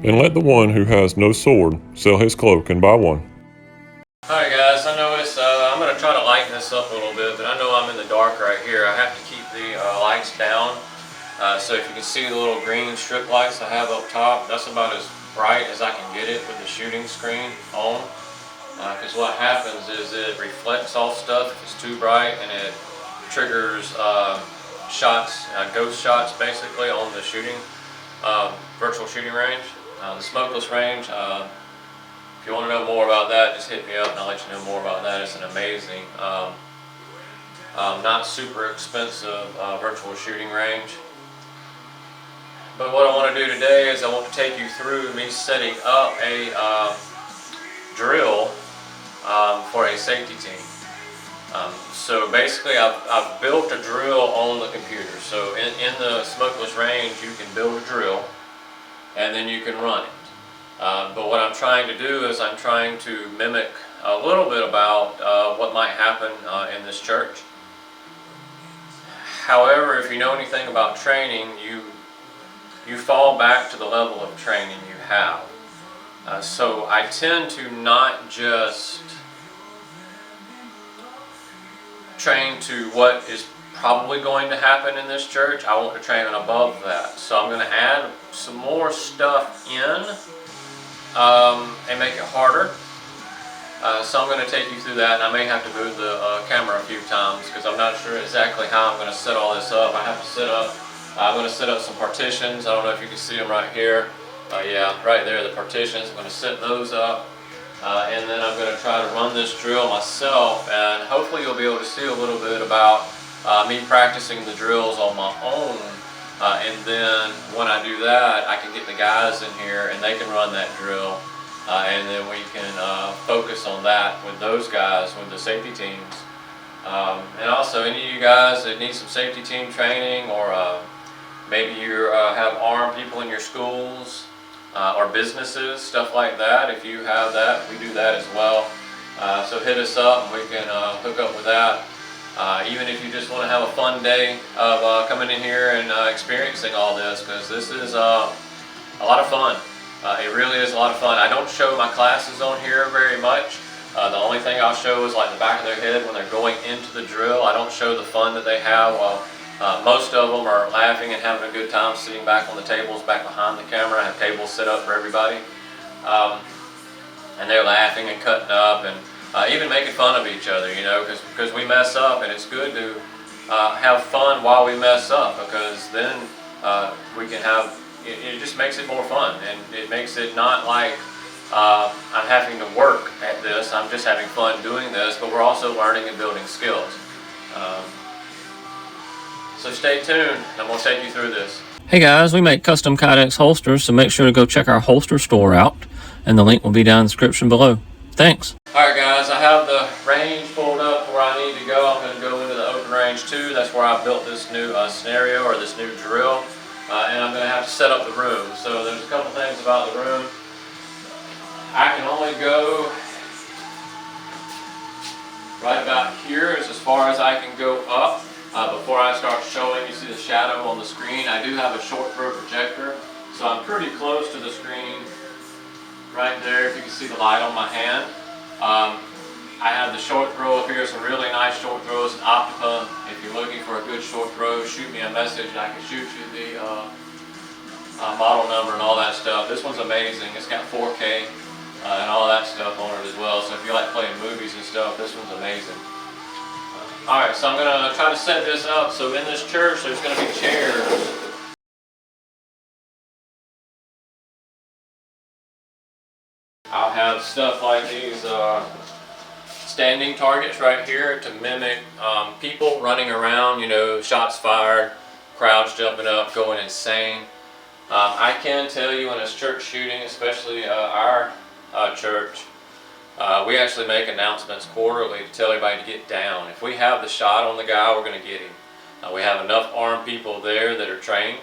And let the one who has no sword sell his cloak and buy one. Alright guys, I know I'm going to try to lighten this up a little bit, but I know I'm in the dark right here. I have to keep the lights down. So if you can see the little green strip lights I have up top, that's about as bright as I can get it with the shooting screen on. Because what happens is it reflects off stuff if it's too bright, and it triggers shots, ghost shots basically on the shooting, virtual shooting range, the smokeless range. If you want to know more about that, just hit me up and I'll let you know more about that. It's an amazing, not super expensive virtual shooting range. But what I want to do today is I want to take you through me setting up a drill for a safety team. So basically I've built a drill on the computer. So in the smokeless range you can build a drill and then you can run it. But what I'm trying to do is I'm trying to mimic a little bit about what might happen in this church. However, if you know anything about training, you fall back to the level of training you have. So I tend to not just train to what is probably going to happen in this church. I want to train above that. So I'm going to add some more stuff in and make it harder. So I'm going to take you through that, and I may have to move the camera a few times because I'm not sure exactly how I'm going to set all this up. I have to set up, I'm going to set up some partitions. I don't know if you can see them right here. Yeah, right there, the partitions. I'm going to set those up. And then I'm going to try to run this drill myself, and hopefully you'll be able to see a little bit about me practicing the drills on my own. And then when I do that, I can get the guys in here and they can run that drill. And then we can focus on that with those guys, with the safety teams. And also any of you guys that need some safety team training, or maybe you have armed people in your schools, or businesses, stuff like that. If you have that, we do that as well. So hit us up and we can hook up with that. Even if you just want to have a fun day of coming in here and experiencing all this, because this is a lot of fun. It really is a lot of fun. I don't show my classes on here very much. The only thing I'll show is like the back of their head when they're going into the drill. I don't show the fun that they have while most of them are laughing and having a good time sitting back on the tables back behind the camera. I have tables set up for everybody. And they're laughing and cutting up and even making fun of each other, you know, because we mess up, and it's good to have fun while we mess up, because then we can have, it just makes it more fun, and it makes it not like I'm having to work at this. I'm just having fun doing this, but we're also learning and building skills. So stay tuned, and I'm going to take you through this. Hey guys, we make custom Kydex holsters, so make sure to go check our holster store out, and the link will be down in the description below. Thanks. Alright guys, I have the range pulled up where I need to go. I'm going to go into the open range 2. That's where I built this new scenario, or this new drill. And I'm going to have to set up the room. So there's a couple things about the room. I can only go right about here, is as far as I can go up. Before I start showing, you see the shadow on the screen. I do have a short throw projector, so I'm pretty close to the screen right there, if you can see the light on my hand. I have the short throw up here, some really nice short throws in Optima. If you're looking for a good short throw, shoot me a message and I can shoot you the model number and all that stuff. This one's amazing. It's got 4K and all that stuff on it as well. So if you like playing movies and stuff, this one's amazing. Alright, so I'm going to try to set this up. So in this church, there's going to be chairs. I'll have stuff like these standing targets right here to mimic people running around, you know, shots fired, crowds jumping up, going insane. I can tell you in a church shooting, especially our church, we actually make announcements quarterly to tell everybody to get down. If we have the shot on the guy, we're going to get him. We have enough armed people there that are trained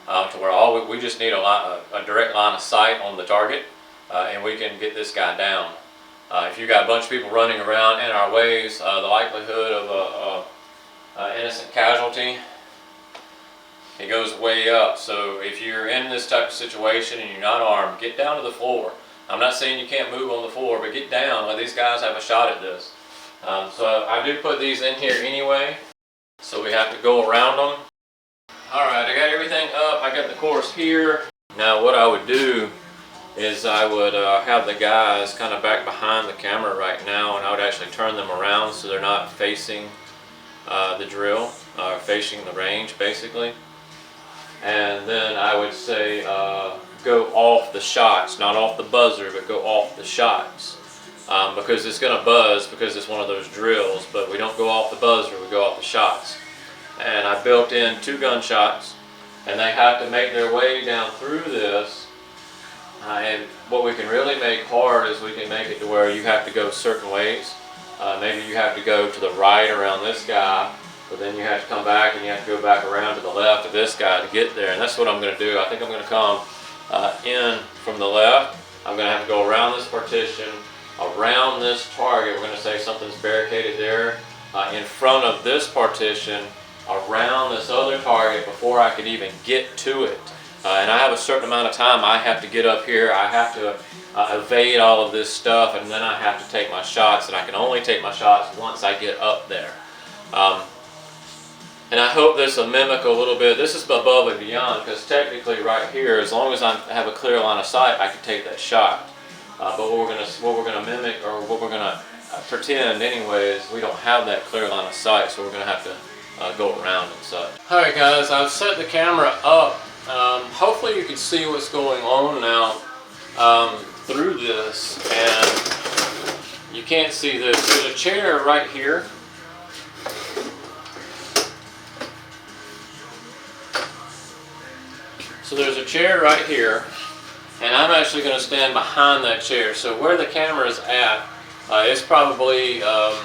to where we just need a direct line of sight on the target, and we can get this guy down. If you got a bunch of people running around in our ways, the likelihood of an innocent casualty It goes way up. So if you're in this type of situation and you're not armed, get down to the floor. I'm not saying you can't move on the floor, but get down. Let these guys have a shot at this. So I do put these in here anyway, so we have to go around them. Alright, I got everything up. I got the course here. Now what I would do is I would have the guys kind of back behind the camera right now, and I would actually turn them around so they're not facing the drill, facing the range basically. And then I would say go off the shots, not off the buzzer, but go off the shots. Because it's going to buzz because it's one of those drills, but we don't go off the buzzer, we go off the shots. And I built in 2 gunshots, and they have to make their way down through this. And what we can really make hard is we can make it to where you have to go certain ways. Maybe you have to go to the right around this guy, but then you have to come back and you have to go back around to the left of this guy to get there. And that's what I'm going to do. I think I'm going to come in from the left. I'm going to have to go around this partition, around this target. We're going to say something's barricaded there, in front of this partition, around this other target before I could even get to it. And I have a certain amount of time I have to get up here. I have to evade all of this stuff, and then I have to take my shots, and I can only take my shots once I get up there. And I hope this will mimic a little bit. This is above and beyond, because technically right here, as long as I have a clear line of sight, I can take that shot. But what we're gonna mimic, or what we're gonna pretend anyway, is we don't have that clear line of sight, so we're gonna have to go around and such. All right, guys, I've set the camera up. Hopefully you can see what's going on now through this, and you can't see this. There's a chair right here. So there's a chair right here, and I'm actually going to stand behind that chair. So where the camera is at, it's probably, I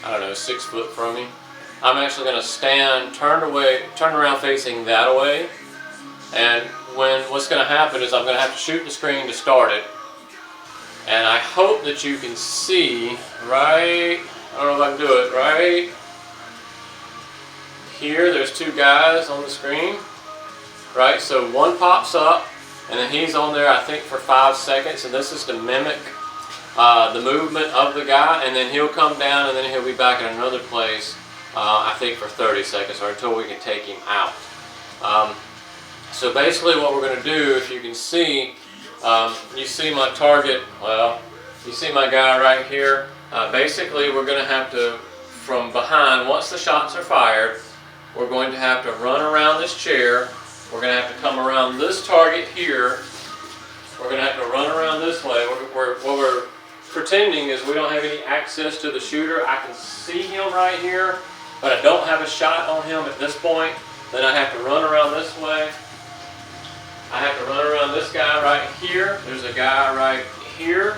don't know, 6 foot from me. I'm actually going to stand, turn around facing that way. And what's going to happen is I'm going to have to shoot the screen to start it. And I hope that you can see right, I don't know if I can do it, right here, there's 2 guys on the screen. Right, so one pops up, and then he's on there, I think, for 5 seconds, and this is to mimic the movement of the guy, and then he'll come down, and then he'll be back in another place, I think, for 30 seconds, or until we can take him out. So basically what we're going to do, if you can see, you see my target, well, you see my guy right here. Basically we're going to have to, from behind, once the shots are fired, we're going to have to run around this chair. We're going to have to come around this target here. We're going to have to run around this way. What we're pretending is we don't have any access to the shooter. I can see him right here, but I don't have a shot on him at this point. Then I have to run around this way. I have to run around this guy right here. There's a guy right here.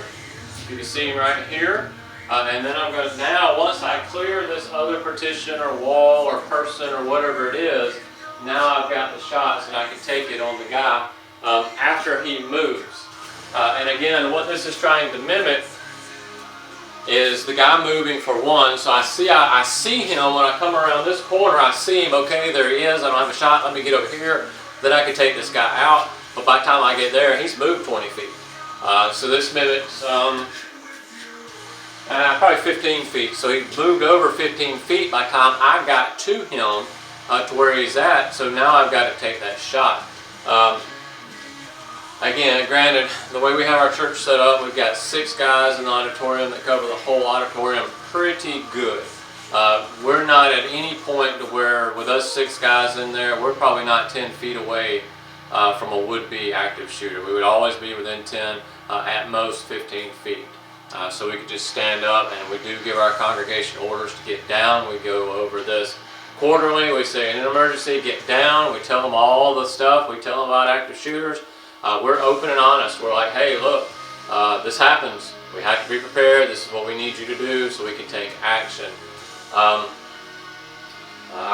You can see him right here. And then I'm going to, now once I clear this other partition or wall or person or whatever it is, now I've got the shots and I can take it on the guy after he moves. And again, what this is trying to mimic is the guy moving for one. So I see him when I come around this corner. I see him. Okay, there he is. I don't have a shot. Let me get over here. Then I can take this guy out. But by the time I get there, he's moved 20 feet. So this mimics probably 15 feet. So he moved over 15 feet by the time I got to him. To where he's at, so now I've got to take that shot. Again, granted, the way we have our church set up, we've got 6 guys in the auditorium that cover the whole auditorium pretty good. We're not at any point to where, with us 6 guys in there, we're probably not 10 feet away from a would-be active shooter. We would always be within 10, at most 15 feet. So we could just stand up, and we do give our congregation orders to get down. We go over this quarterly. We say, in an emergency, get down. We tell them all the stuff. We tell them about active shooters. We're open and honest. We're like, hey, look, this happens. We have to be prepared. This is what we need you to do so we can take action. Our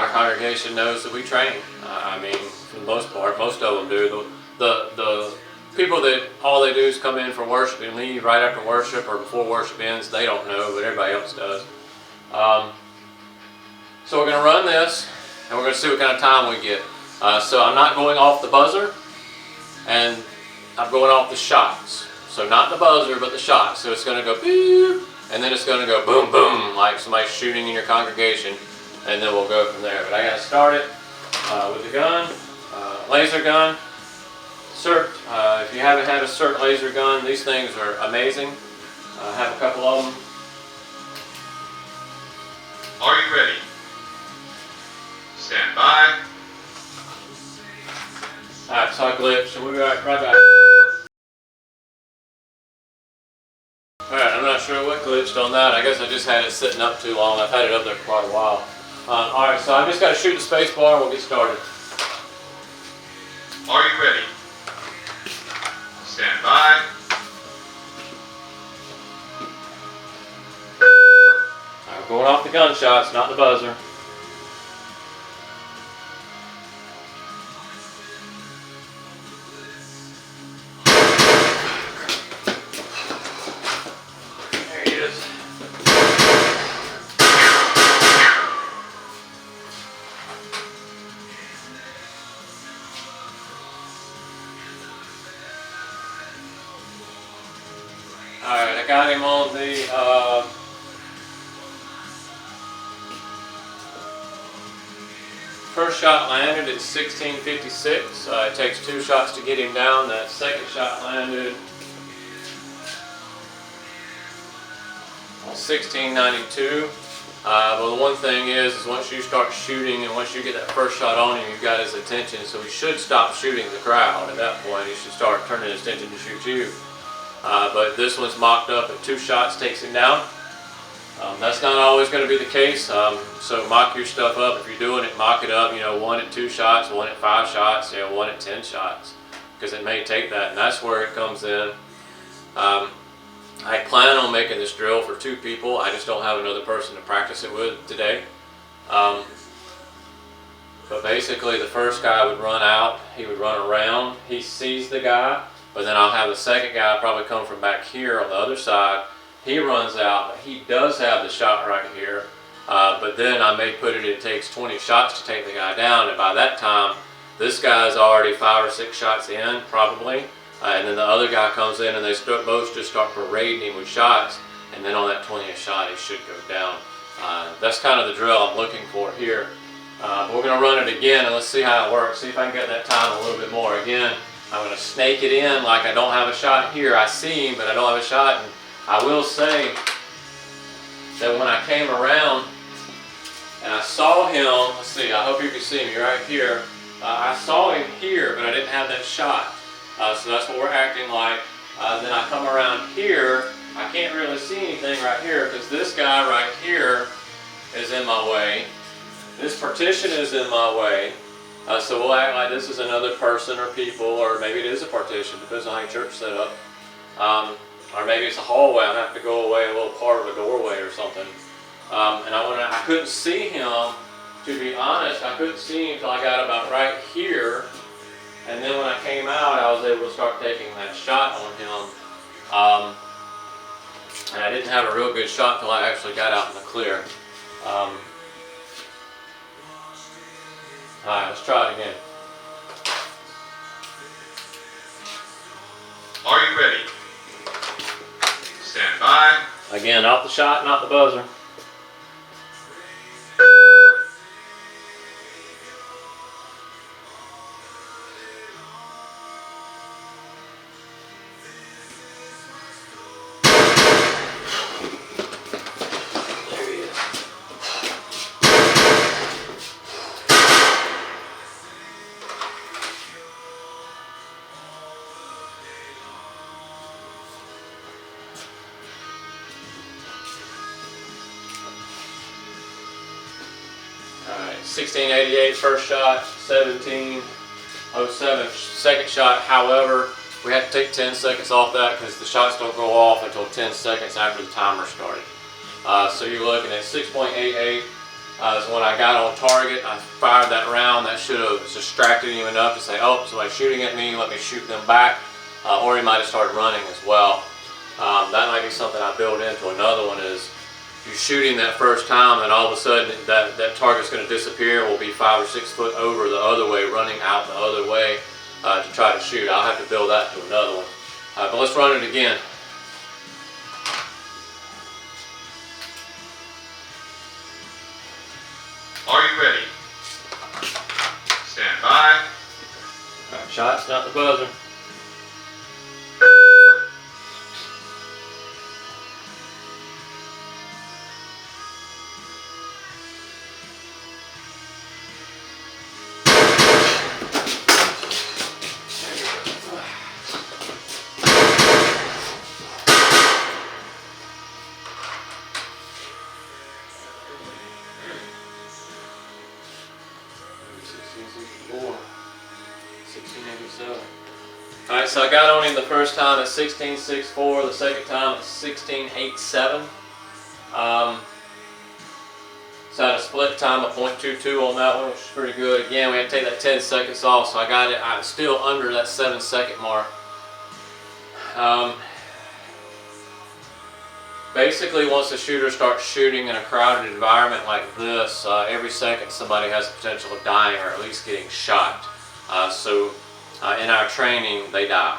congregation knows that we train. I mean, for the most part, most of them do. The people that all they do is come in for worship and leave right after worship or before worship ends, they don't know, but everybody else does. So we're going to run this, and we're going to see what kind of time we get. So I'm not going off the buzzer, and I'm going off the shots. So not the buzzer, but the shots. So it's going to go beep, and then it's going to go boom, boom, like somebody shooting in your congregation, and then we'll go from there. But I got to start it with the gun, laser gun, CERT. If you haven't had a CERT laser gun, these things are amazing. I have a couple of them. Are you ready? Stand by. Alright, so I glitched, so we'll be right back. Alright, I'm not sure what glitched on that. I guess I just had it sitting up too long. I've had it up there for quite a while. Alright, so I just got to shoot the space bar and we'll get started. Are you ready? Stand by. Alright, we're going off the gunshots, not the buzzer. There he is. Alright, I got him on the first shot landed at 1656. It takes 2 shots to get him down. That second shot landed on 1692. But the one thing is once you start shooting and once you get that first shot on him, you've got his attention. So he should stop shooting the crowd at that point. He should start turning his attention to shoot you. But this one's mocked up at 2 shots, takes him down. That's not always going to be the case. So mock your stuff up. If you're doing it, mock it up. 1 at 2 shots, 1 at 5 shots, 1 at 10 shots, because it may take that, and that's where it comes in. I plan on making this drill for 2 people. I just don't have another person to practice it with today. But basically, the first guy would run out. He would run around. He sees the guy, but then I'll have the second guy probably come from back here on the other side. He runs out, but he does have the shot right here. But then I may put it takes 20 shots to take the guy down, and by that time, this guy's already 5 or 6 shots in, probably. And then the other guy comes in and they both just start parading him with shots, and then on that 20th shot, he should go down. That's kind of the drill I'm looking for here. We're going to run it again, and let's see how it works. See if I can get that time a little bit more. Again, I'm going to snake it in like I don't have a shot here. I see him, but I don't have a shot. And I will say that when I came around and I saw him, let's see, I hope you can see me right here. I saw him here, but I didn't have that shot. So that's what we're acting like. Then I come around here, I can't really see anything right here because this guy right here is in my way. This partition is in my way. So we'll act like this is another person or people, or maybe it is a partition, depends on how your church is set up. Or maybe it's a hallway, I have to go away a little part of a doorway or something. And I couldn't see him, to be honest, I couldn't see him until I got about right here. And then when I came out, I was able to start taking that shot on him. And I didn't have a real good shot until I actually got out in the clear. Alright, let's try it again. Are you ready? Stand by. Again, off the shot, not the buzzer. Alright, 1688 first shot, 1707 second shot. However, we have to take 10 seconds off that because the shots don't go off until 10 seconds after the timer started. So you're looking at 6.88 is when I got on target. I fired that round. That should have distracted him enough to say, oh, somebody's shooting at me, let me shoot them back. Or he might have started running as well. That might be something I build into another one is you're shooting that first time, and all of a sudden that target's going to disappear. Will be 5 or 6 foot over the other way, running out the other way to try to shoot. I'll have to build that to another one. But let's run it again. Are you ready? Stand by. All right, shots, not the buzzer. Alright, so I got on him the first time at 16.64, the second time at 16.87. So I had a split time of 0.22 on that one, which is pretty good. Again, we had to take that 10 seconds off, so I got it. I'm still under that 7-second mark. Basically, once the shooter starts shooting in a crowded environment like this, every second somebody has the potential of dying or at least getting shot. In our training, they die.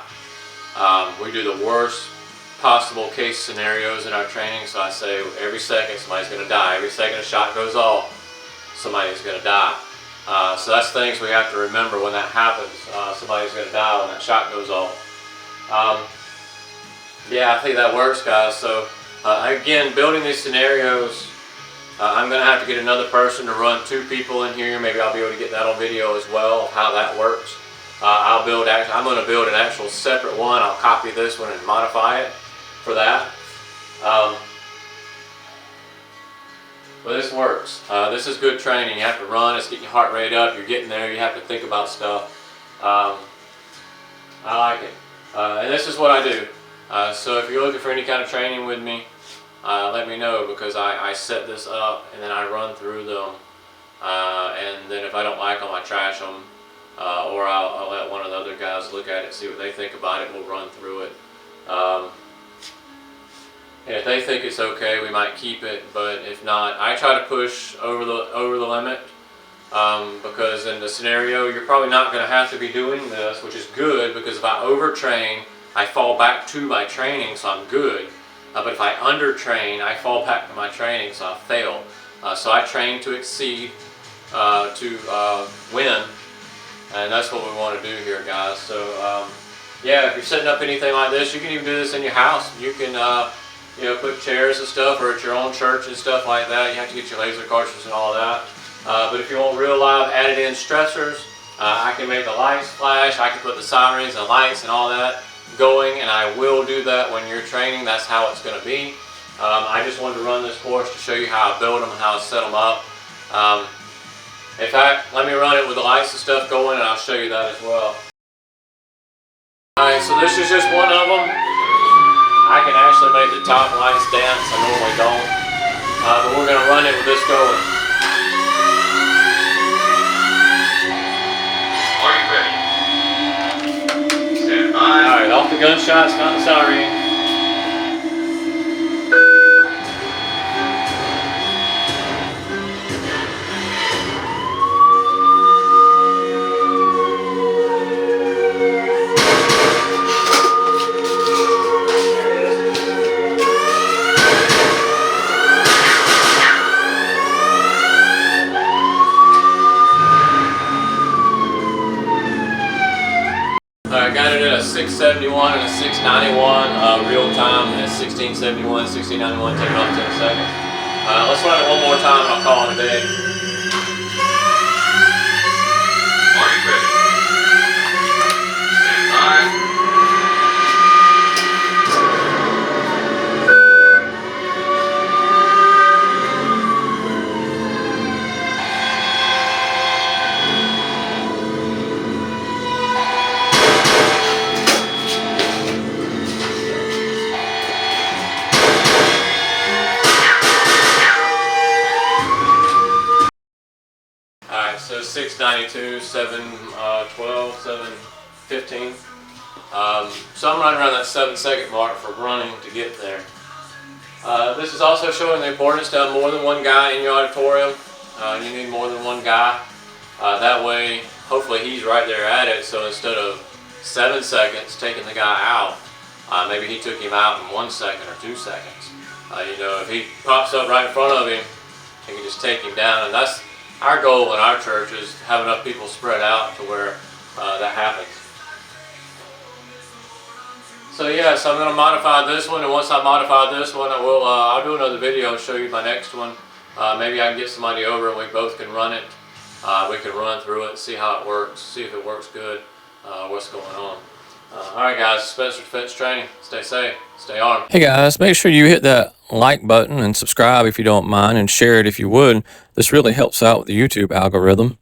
We do the worst possible case scenarios in our training, so I say every second somebody's going to die. Every second a shot goes off, somebody's going to die. So that's things we have to remember when that happens. Somebody's going to die when that shot goes off. Yeah, I think that works, guys. So again, building these scenarios, I'm going to have to get another person to run 2 people in here. Maybe I'll be able to get that on video as well, of how that works. I'm going to build an actual separate one. I'll copy this one and modify it for that. But this works. This is good training. You have to run. It's getting your heart rate up. You're getting there. You have to think about stuff. I like it. And this is what I do. So if you're looking for any kind of training with me, let me know, because I set this up and then I run through them. And then if I don't like them, I trash them. Or I'll let one of the other guys look at it, see what they think about it. We'll run through it. And if they think it's okay, we might keep it. But if not, I try to push over the limit, because in the scenario, you're probably not going to have to be doing this, which is good, because if I overtrain, I fall back to my training, so I'm good. But if I undertrain, I fall back to my training, so I fail. So I train to exceed, to win. And that's what we want to do here, guys. So yeah, if you're setting up anything like this, you can even do this in your house. You can put chairs and stuff, or at your own church and stuff like that. You have to get your laser cartridges and all that. But if you want real live added in stressors, I can make the lights flash. I can put the sirens and lights and all that going, and I will do that when you're training. That's how it's going to be. I just wanted to run this course to show you how I build them and how I set them up. In fact, let me run it with the lights and stuff going, and I'll show you that as well. Alright, so this is just one of them. I can actually make the top lights dance. I normally don't. But we're going to run it with this going. Are you ready? Stand by. Alright, off the gunshots, not the siren. I got it at a 671 and a 691 real time, and a 1671, 1691, take it off 10 seconds. Let's run it one more time and I'll call it a day. Are you ready? Stand by. So 692, 712, 715. So I'm running around that 7-second mark for running to get there. This is also showing the importance to have more than one guy in your auditorium. You need more than one guy. That way, hopefully he's right there at it, so instead of 7 seconds taking the guy out, maybe he took him out in 1 second or 2 seconds. You know, if he pops up right in front of him, he can just take him down, and that's our goal in our church, is to have enough people spread out to where that happens. So yeah, so I'm going to modify this one, and once I modify this one, I'll do another video and show you my next one. Maybe I can get somebody over and we both can run it. We can run through it, see how it works, see if it works good, what's going on. Alright guys, Spencer Defense Training. Stay safe, stay armed. Hey guys, make sure you hit that like button and subscribe if you don't mind, and share it if you would. This really helps out with the YouTube algorithm.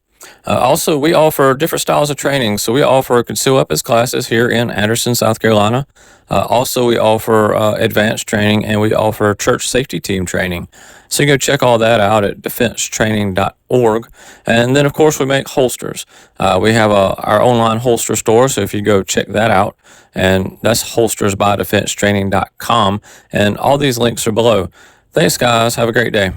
Also, we offer different styles of training. So we offer concealed weapons classes here in Anderson, South Carolina. Also, we offer advanced training, and we offer church safety team training. So you can go check all that out at defensetraining.org. And then, of course, we make holsters. We have our online holster store, so if you go check that out, and that's holstersbydefensetraining.com. And all these links are below. Thanks, guys. Have a great day.